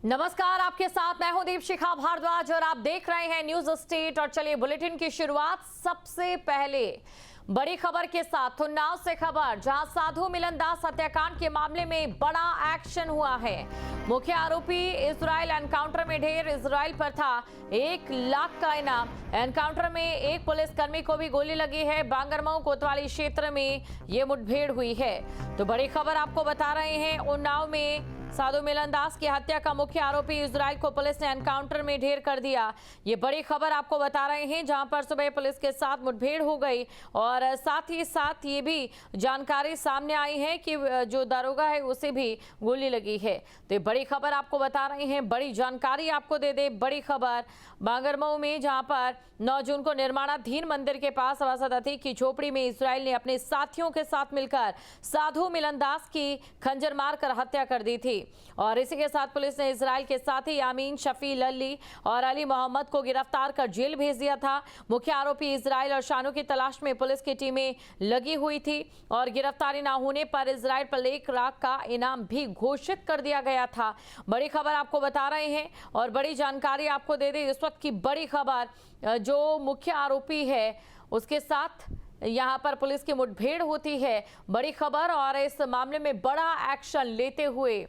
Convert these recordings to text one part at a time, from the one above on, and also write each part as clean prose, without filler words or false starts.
नमस्कार, आपके साथ मैं हूं दीपशिखा भारद्वाज और आप देख रहे हैं न्यूज स्टेट। और चलिए बुलेटिन की शुरुआत सबसे पहले बड़ी खबर के साथ। उन्नाव से खबर, जहां साधु मिलन दास हत्याकांड के मामले में बड़ा एक्शन हुआ है। मुख्य आरोपी इजराइल एनकाउंटर में ढेर। इजराइल पर था 1 लाख का इनाम। एनकाउंटर में एक पुलिसकर्मी को भी गोली लगी है। बांगरमऊ कोतवाली क्षेत्र में ये मुठभेड़ हुई है। तो बड़ी खबर आपको बता रहे हैं, उन्नाव में साधु मिलन दास की हत्या का मुख्य आरोपी इजराइल को पुलिस ने एनकाउंटर में ढेर कर दिया। ये बड़ी खबर आपको बता रहे हैं, जहां पर सुबह पुलिस के साथ मुठभेड़ हो गई और साथ ही साथ ये भी जानकारी सामने आई है कि जो दारोगा है उसे भी गोली लगी है। तो ये बड़ी खबर आपको बता रहे हैं, बड़ी जानकारी आपको दे दे। बड़ी खबर बांगरमऊ में, जहां पर 9 जून को निर्माणाधीन मंदिर के पास सभासद अतीक की झोपड़ी में इजराइल ने अपने साथियों के साथ मिलकर साधु मिलन दास की खंजर मारकर हत्या कर दी थी। और इसी के साथ पुलिस ने इजराइल के साथी यामीन, शफी, लल्ली और अली मोहम्मद को गिरफ्तार कर जेल भेज दिया था। मुख्य आरोपी इजराइल और शानू की तलाश में पुलिस की टीमें लगी हुई थी और गिरफ्तारी न होने पर इजराइल पर 1 लाख का इनाम भी घोषित कर दिया गया था। बड़ी खबर आपको बता रहे हैं और बड़ी जानकारी आपको दे दे। इस वक्त की बड़ी खबर, जो मुख्य आरोपी है उसके साथ यहां पर पुलिस की मुठभेड़ होती है। बड़ी खबर, और इस मामले में बड़ा एक्शन लेते हुए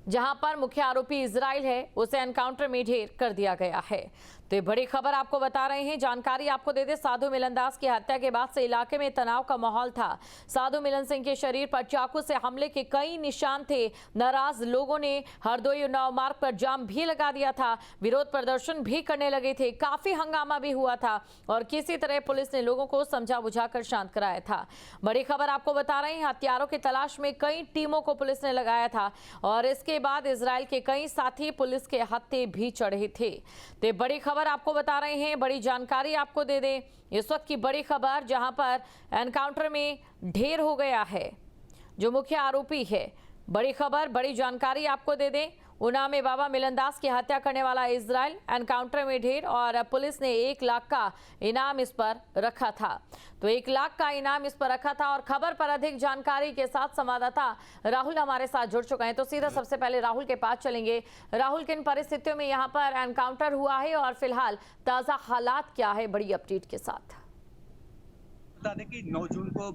जहां पर मुख्य आरोपी इजराइल है उसे एनकाउंटर में ढेर कर दिया गया है। तो ये बड़ी खबर आपको बता रहे हैं। जानकारी आपको दे दे, साधु मिलन दास की हत्या के बाद से इलाके में तनाव का माहौल था। साधु मिलन सिंह के शरीर पर चाकू से हमले के कई निशान थे। नाराज लोगों ने हरदोई उन्नाव मार्ग पर जाम भी लगा दिया था। विरोध प्रदर्शन भी करने लगे थे। काफी हंगामा भी हुआ था और किसी तरह पुलिस ने लोगों को समझा बुझाकर शांत कराया था। बड़ी खबर आपको बता रहे हैं, हथियारों की तलाश में कई टीमों को पुलिस ने लगाया था और इसके बाद इजराइल के कई साथी पुलिस के हत्थे भी चढ़े थे। तो बड़ी खबर आपको बता रहे हैं, बड़ी जानकारी आपको दे दें। इस वक्त की बड़ी खबर, जहां पर एनकाउंटर में ढेर हो गया है जो मुख्य आरोपी है। बड़ी खबर, बड़ी जानकारी आपको दे दें। उन्नाव में बाबा मिलन दास की हत्या करने वाला इजराइल, एनकाउंटर में ढेर और पुलिस ने 1 लाख का इनाम इस पर रखा था। तो 1 लाख का इनाम इस पर रखा था। और खबर पर अधिक जानकारी के साथ संवाददाता राहुल हमारे साथ जुड़ चुके हैं। तो सीधा सबसे पहले राहुल के पास चलेंगे। राहुल, किन परिस्थितियों में यहाँ पर एनकाउंटर हुआ है और फिलहाल ताजा हालात क्या है, बड़ी अपडेट के साथ? बता दें कि 9 जून को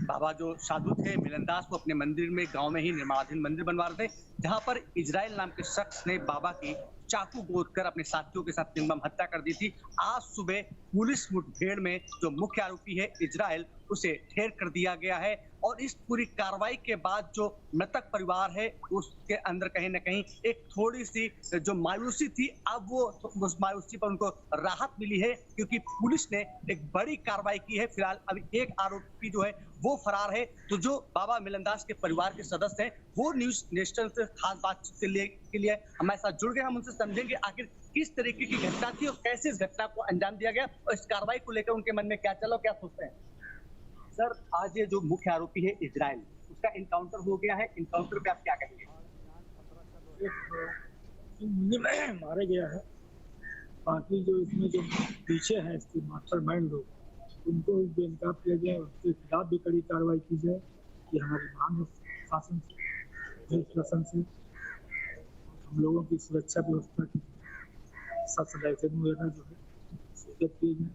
बाबा जो साधु थे मिलन दास, वो अपने मंदिर में, गांव में ही निर्माणाधीन मंदिर बनवा रहे थे, जहां पर इजराइल नाम के शख्स ने बाबा की चाकू गोदकर अपने साथियों के साथ निर्मम हत्या कर दी थी। आज सुबह पुलिस मुठभेड़ में जो मुख्य आरोपी है इजराइल, उसे ढेर कर दिया गया है। और इस पूरी कार्रवाई के बाद जो मृतक परिवार है उसके अंदर कहीं ना कहीं एक थोड़ी सी जो मायूसी थी, अब वो उस मायूसी पर उनको राहत मिली है, क्योंकि पुलिस ने एक बड़ी कार्रवाई की है। फिलहाल अभी एक आरोपी जो है वो फरार है। तो जो बाबा मिलन दास के परिवार के सदस्य हैं वो न्यूज नेशनल से खास बातचीत के लिए हमारे साथ जुड़ गए। हम उनसे समझेंगे आखिर किस तरीके की घटना थी और कैसे इस घटना को अंजाम दिया गया और इस कार्रवाई को लेकर उनके मन में क्या चला, क्या सोचते हैं। सर, आज ये जो मुख्य आरोपी है इजराइल, उसका इनकाउंटर हो गया है। इनकाउंटर पे आप क्या कहेंगे? मारा गया है। बाकी जो इसमें जो पीछे है इसके मास्टरमाइंड लोग, उनको बेनकाब किया जाए, उसके खिलाफ भी कड़ी कार्रवाई की जाए। कि हमारी मांग है शासन से, पुलिस प्रशासन से, हम लोगों की सुरक्षा व्यवस्था की लाइसेंस वगैरह जो है स्वीकृत किए जाए,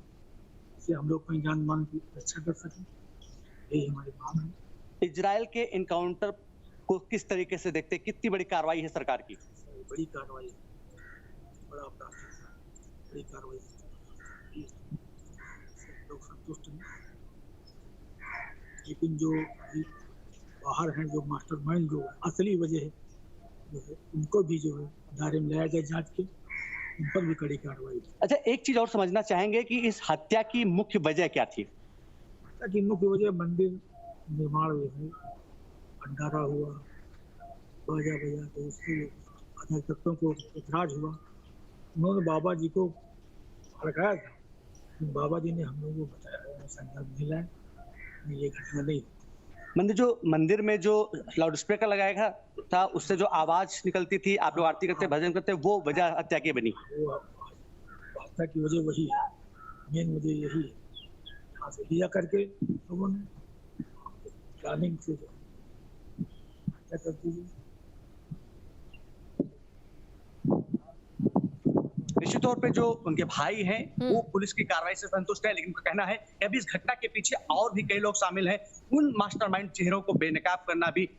इससे हम लोग अपनी जान मान की रक्षा कर सकें। यही हमारी मांग है। इजराइल के इनकाउंटर को किस तरीके से देखते हैं? कितनी बड़ी कार्रवाई है सरकार की? बड़ी कार्रवाई, बड़ा अपराध है, बड़ी कार्रवाई, लोग संतुष्ट हैं। लेकिन जो बाहर हैं, जो मास्टरमाइंड, जो असली वजह है जो है, उनको भी जो है दायरे में लाया जाए जांच के, उन पर भी कड़ी कार्रवाई। अच्छा, एक चीज और समझना चाहेंगे कि इस हत्या की मुख्य वजह क्या थी? हत्या की मुख्य वजह मंदिर निर्माण हुए है, भंडारा हुआ, बाजा बजा के उससे अधर तत्वों को ऐतराज हुआ। उन्होंने बाबा जी को भड़काया था। बाबा जी ने हम लोगों को बताया, संदर्भ नहीं लाया, ये घटना नहीं। मंदिर में जो लाउड स्पीकर लगाया था, उससे जो आवाज निकलती थी, आप लोग आरती करते, भजन करते, वो वजह हत्या की बनी? वो हत्या की वजह वही है, मेन वजह यही है। यहाँ से लिया करके लोगों ने प्लानिंग से हत्या कर दी। निश्चित तौर पे जो उनके भाई हैं वो पुलिस की कार्रवाई से संतुष्ट है, लेकिन उनका कहना है कि अभी इस घटना के पीछे और भी कई लोग शामिल हैं। उन मास्टरमाइंड चेहरों को बेनकाब करना भी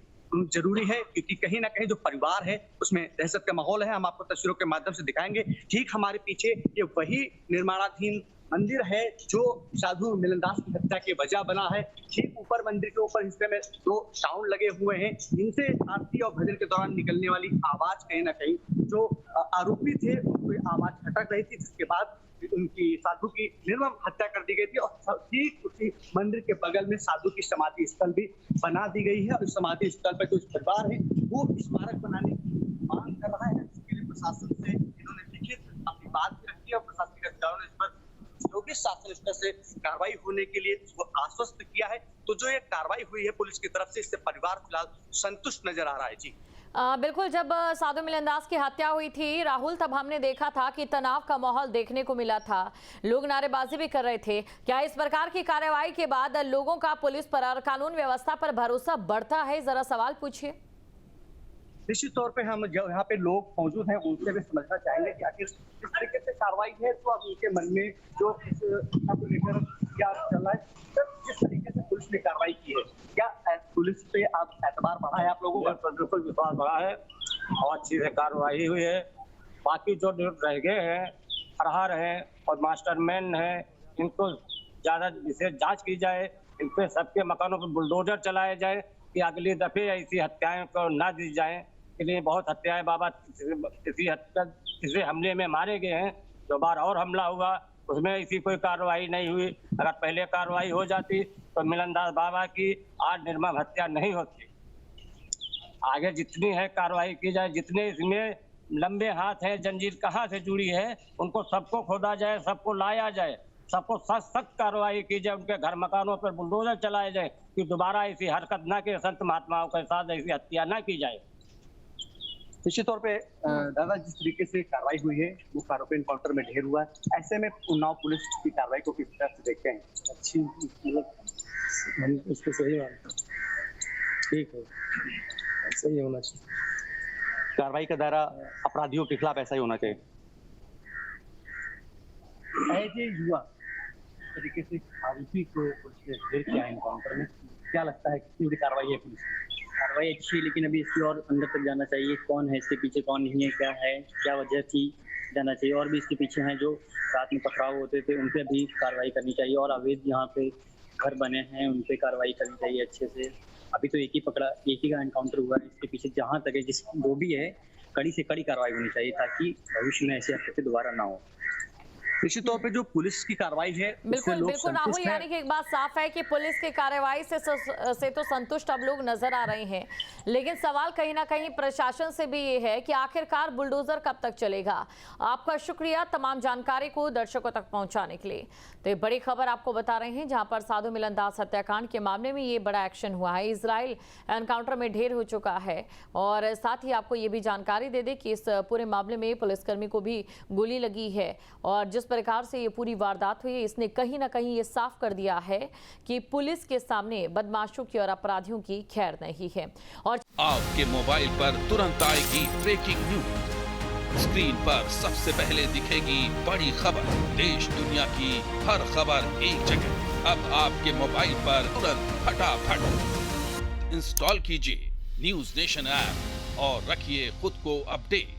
जरूरी है, क्योंकि कहीं ना कहीं जो परिवार है उसमें दहशत का माहौल है। हम आपको तस्वीरों के माध्यम से दिखाएंगे। ठीक हमारे पीछे ये वही निर्माणाधीन मंदिर है जो साधु मिलनदास की हत्या की वजह बना है। ठीक ऊपर मंदिर के ऊपर हिस्से में 2 साउंड लगे हुए हैं, इनसे आरती और भजन के दौरान निकलने वाली आवाज कहीं ना कहीं जो आरोपी थे उनको आवाज खटक रही थी, जिसके बाद उनकी साधु की निर्मम हत्या कर दी गई थी। और ठीक उसी मंदिर के बगल में साधु की समाधि स्थल भी बना दी गई है। और इस समाधि स्थल पर जो परिवार है वो स्मारक बनाने की मांग कर रहा है, जिसके लिए प्रशासन से इन्होंने लिखित अपनी बात रखी है और प्रशासनिक अधिकारियों ने इस पर योग्य शासन स्तर से कार्रवाई होने के लिए वो आश्वस्त किया है। तो जो ये कार्रवाई हुई है पुलिस की तरफ से, इससे परिवार फिलहाल संतुष्ट नजर आ रहा है। जी बिल्कुल, जब साधु मिलनदास की हत्या हुई थी राहुल, तब हमने देखा था कि तनाव का माहौल देखने को मिला था, लोग नारेबाजी भी कर रहे थे। क्या इस प्रकार की कार्रवाई के बाद लोगों का पुलिस पर और कानून व्यवस्था पर भरोसा बढ़ता है? जरा सवाल पूछिए। निश्चित तौर पे हम जो यहाँ पे लोग मौजूद हैं उनसे भी समझना चाहेंगे कि आखिर किस तरीके से कार्रवाई है, तो अब उनके मन में जो इस घटना को लेकर क्या चल रहा है, किस तरीके से पुलिस ने कार्रवाई की है, क्या पुलिस पे आप एतबार बढ़ा है आप लोगों का? बिल्कुल विश्वास बढ़ा है और अच्छी से कार्रवाई हुई है। बाकी जो रह गए हैं, फरार हैं और मास्टरमैन हैं, इनको ज्यादा विशेष जांच की जाए, इन पे सबके मकानों पर बुलडोजर चलाए जाए कि अगली दफे ऐसी हत्याएं को ना दी जाए। इसलिए बहुत हत्याएं बाबा किसी हमले में मारे गए हैं, 2 बार और हमला हुआ उसमें ऐसी कोई कार्रवाई नहीं हुई। अगर पहले कार्रवाई हो जाती तो मिलनदास बाबा की आज निर्मम हत्या नहीं होती। आगे जितनी है कार्रवाई की जाए, जितने इसमें लंबे हाथ है, जंजीर कहाँ से जुड़ी है, उनको सबको खोदा जाए, सबको लाया जाए, सबको सख्त कार्रवाई की जाए, उनके घर मकानों पर बुलडोजर चलाए जाए कि दोबारा ऐसी हरकत ना के संत महात्माओं के साथ ऐसी हत्या ना की जाए। निश्चित तौर पे दादा जिस तरीके से कार्रवाई हुई है वो आरोपी एनकाउंटर में ढेर हुआ है, ऐसे में उन्नाव पुलिस की कार्रवाई को किस तरह से देखते हैं? अच्छी, मतलब उसको सही मानते हैं, ठीक है, सही होना चाहिए। कार्रवाई का दायरा अपराधियों के खिलाफ ऐसा ही होना चाहिए। ऐसे युवा तरीके से आरोपी को पुलिस ने ढेर किया एनकाउंटर में, क्या लगता है कितनी कार्रवाई है पुलिस की? कार्रवाई अच्छी है, लेकिन अभी इसकी और अंदर तक जाना चाहिए, कौन है इसके पीछे, कौन नहीं है, क्या है, क्या वजह थी, जाना चाहिए। और भी इसके पीछे हैं जो रात में पथराव होते थे, उन पे भी कार्रवाई करनी चाहिए। और अवैध यहाँ पे घर बने हैं उन पे कार्रवाई करनी चाहिए अच्छे से। अभी तो एक ही का एनकाउंटर हुआ है, इसके पीछे जहाँ तक है जिस वो भी है, कड़ी से कड़ी कार्रवाई होनी चाहिए ताकि भविष्य में ऐसी हरकतें दोबारा ना हो। निश्चित तौर पे जो पुलिस की कार्रवाई है बिल्कुल बिल्कुल राहुल, यानी कि एक बात साफ है कि पुलिस की कार्रवाई से तो संतुष्ट अब लोग नजर आ रहे हैं, लेकिन सवाल कहीं ना कहीं प्रशासन से भी ये है कि आखिरकार बुलडोजर कब तक चलेगा। आपका शुक्रिया तमाम जानकारी को दर्शकों तक पहुंचाने के लिए। तो ये बड़ी खबर आपको बता रहे हैं जहां पर साधु मिलनदास हत्याकांड के मामले में ये बड़ा एक्शन हुआ है। इजराइल एनकाउंटर में ढेर हो चुका है और साथ ही आपको ये भी जानकारी दे दे कि इस पूरे मामले में पुलिसकर्मी को भी गोली लगी है और जिस प्रकार से ये पूरी वारदात हुई है इसने कहीं ना कहीं ये साफ कर दिया है कि पुलिस के सामने बदमाशों की और अपराधियों की खैर नहीं है। और आपके मोबाइल पर तुरंत आएगी ब्रेकिंग न्यूज, स्क्रीन पर सबसे पहले दिखेगी बड़ी खबर, देश दुनिया की हर खबर एक जगह। अब आपके मोबाइल पर तुरंत फटाफट इंस्टॉल कीजिए न्यूज नेशन ऐप और रखिए खुद को अपडेट।